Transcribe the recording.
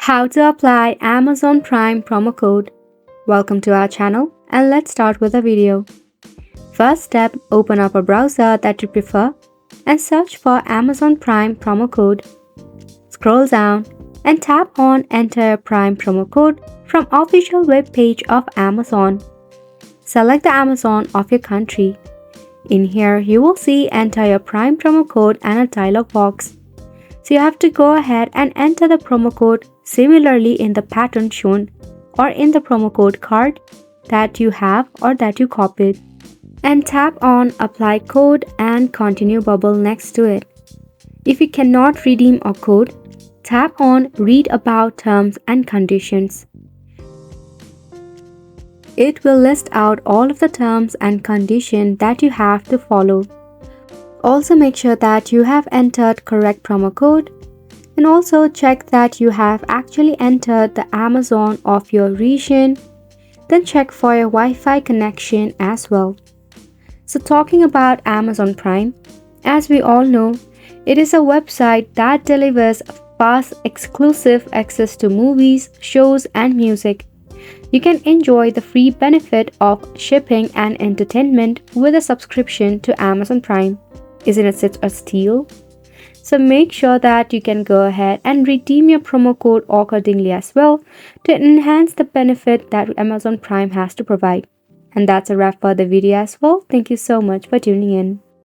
How to apply Amazon Prime promo code. Welcome to our channel and let's start with the video. First step, open up a browser that you prefer and search for Amazon Prime promo code. Scroll down and tap on Enter Prime promo code from official web page of Amazon. Select the Amazon of your country. In here, you will see Enter your Prime promo code and a dialog box. So you have to go ahead and enter the promo code similarly in the pattern shown or in the promo code card that you have or that you copied. And tap on Apply Code and Continue bubble next to it. If you cannot redeem a code, tap on Read About Terms and Conditions. It will list out all of the terms and conditions that you have to follow. Also make sure that you have entered correct promo code and also check that you have actually entered the Amazon of your region. Then check for your Wi-Fi connection as well. So talking about Amazon Prime, as we all know, it is a website that delivers fast exclusive access to movies, shows and music. You can enjoy the free benefit of shipping and entertainment with a subscription to Amazon Prime. Isn't it such a steal? So make sure that you can go ahead and redeem your promo code accordingly as well to enhance the benefit that Amazon Prime has to provide. And that's a wrap for the video as well. Thank you so much for tuning in.